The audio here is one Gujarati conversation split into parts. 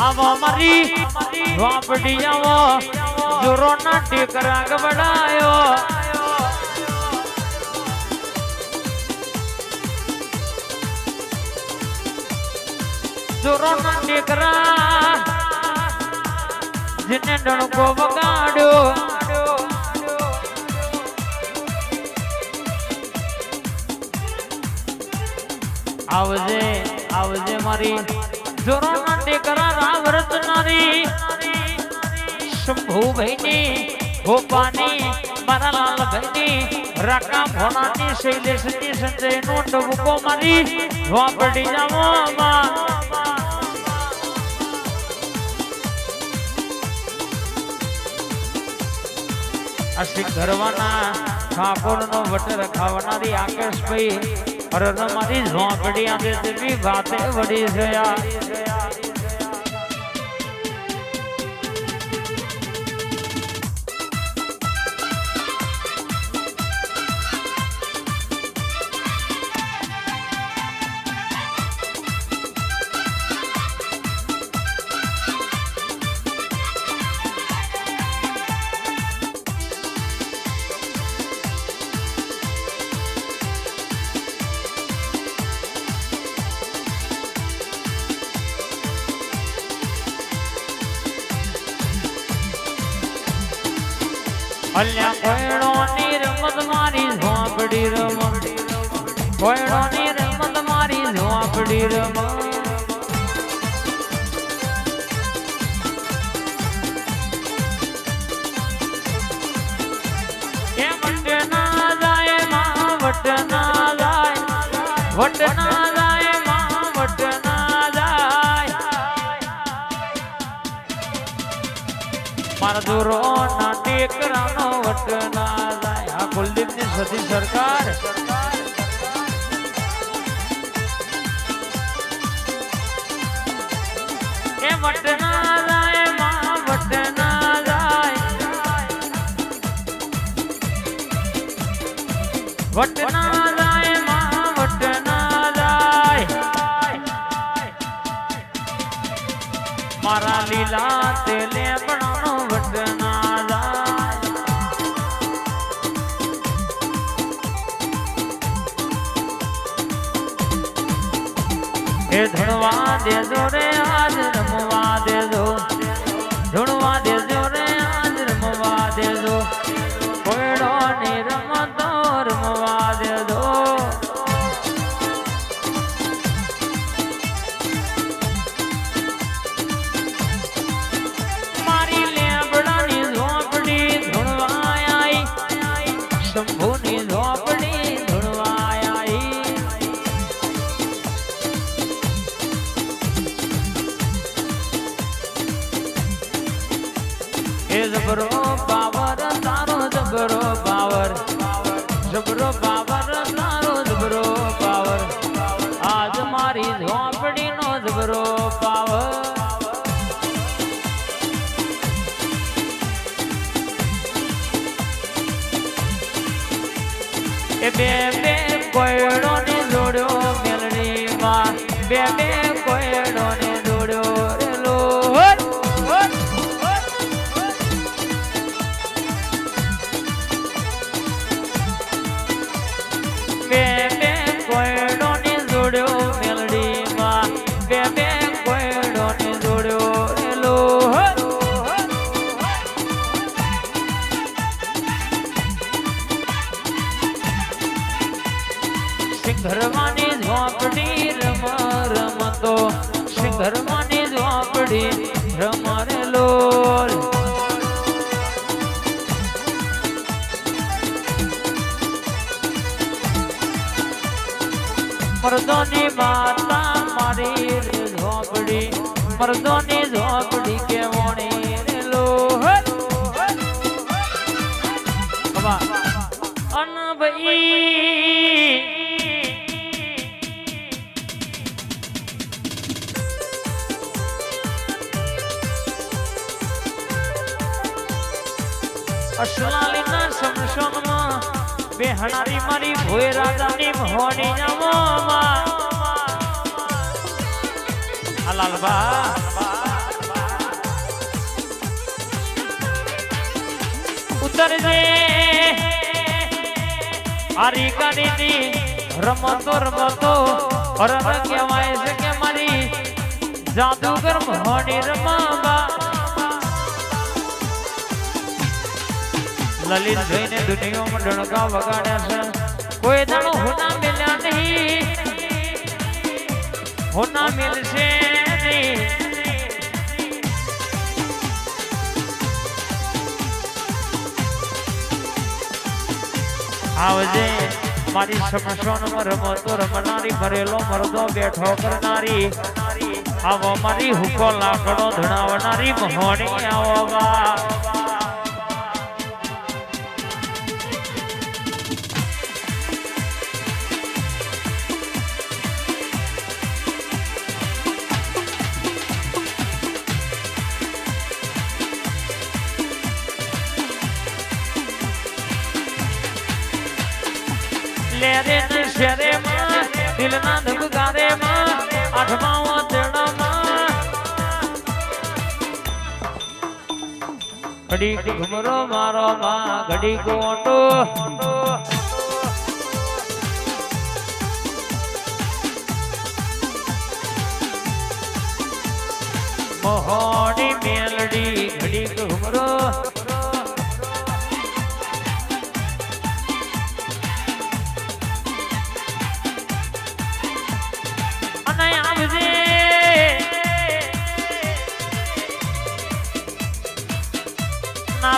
આવો મારી વાપડી આવો જોરો ના ટેકરા ગવડાયો જોરો ના ટેકરા જેને ડણકો વગાડ્યો આવજે આવજે મારી જોરો ના ટેકરા રાવ રચનારી શંભુ ભાઈની ગોપાની મારા લાલ ભાઈની રાકા ભોણાની શૈલેષની સંજયનો ટબુકો મારી વાપડી જાવો અશી ઘરવાના ઠાકોરનો વટ રખાવનારી આકાશભાઈ અરે મારી ઝોંપડી આજે જેવી વાતે વળી ગયા અલ્યા કોયડો ની રમત મારી ઝોંપડી રમ કોયડો ની રમત મારી ઝોંપડી રમ એ વટ ના જાય માં વટ ના જાય વટ ના જાય માં વટ ના જાય મારા દોરો ના ટેકરાનો વટ ના જાય આ કુલદીપ ની સતી સરકાર એ વટ ના જાય માં વટ ના જાય વટ ના જાય માં વટ ના જાય મારા લીલા તેલે બનાનો વટ ના જાય એ ધણવા દેજો રે આજ રમવા દેજો ધણવા દેજો રે આજ રમવા દેજો કોયડો ની રમતો રમવા દેજો મારી લેબડાની ઝોંપડી ધણવા આઈ શંભુની ઝોંપડી ધણવા આઈ એ જબરો પાવર તારો જબરો પાવર જબરો પાવર તારો જબરો પાવર આજ મારી ઝોંપડી નો જબરો પાવર એ બે બે કોયડો ને જોડ્યો મેલડી માં બે બે કોયડો ને જોડ્યો રેલો બે બે કોયડો ને જોડ્યો મેલડી માં બે બે કોયડો ને જોડ્યો રેલો સિંઘરવાની ઝોંપડી રમ રમતો સિંઘરવાની ઝોંપડી રમ રેલો મર્દોની માતા મારી રે ઝોંપડી મર્દોની ઝોંપડી કેવણી રેલો અન ભાઈ અસલાલીના સમસોનમાં બેહણારી મારી ભોય રાજાની મોહની જામોમાં લાલબા ઉતરજે આરી ગાડીની રમતો રમતો હરણ કહેવાય છે કે મારી જાદુગર મોહની રમાબા લલિત જઈને દુનિયામાં ડણકા વગાડ્યા છે કોઈ દાડો હોના મિલ્યા નહીં હોના મિલશે નહીં આવજે મારી સમસોનમાં રમતો રમનારી ભરેલો મરદો બેઠો કરનારી આવો મારી હુકો લાકડો ધણાવનારી મોહણી આવવા લેરે ને શેરે માં દિલના ધબકારે માં આઠમા વાતડા માં ઘડી ઘુમરો મારો માં ઘડી ગોટો મોહની મેલડી ઘડી ઘુમરો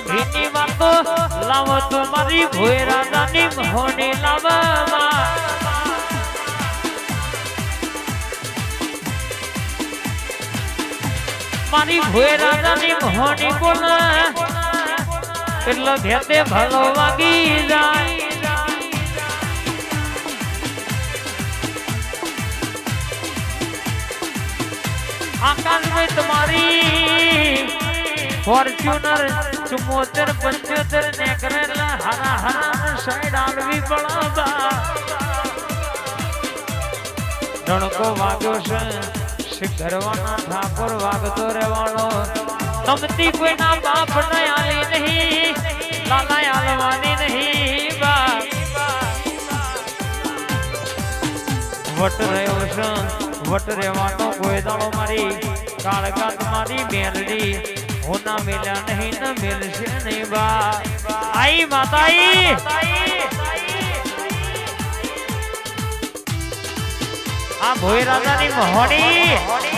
ભીની વાતો લાવો તો મારી ભોય રાજાની મોહની લાવવા મારી ભોય રાજાની મોહની બોલા એટલે ભેતે ભલો વાગી જાય આકાશ में तुम्हारी फॉर्च्यूनर 74 75 ने करेला हरा हरा साइड आलवी पड़ाबा रણકો વાગ્યો છે શિખરવાના ઠાકોર વાગતો રહેવાનો તમતી કોઈના બાપ ને આલી નહીં લાલા આલવાની નહીં બા વટ રહ્યો છે વટ રહેવાનો કોઈ દાડો મારી કાળકા તમારી મેલડી હોના મિલ્યા નહીં ન મિલશે નહીં બા આઈ માતાઈ આ ભોય રાજાની મોહણી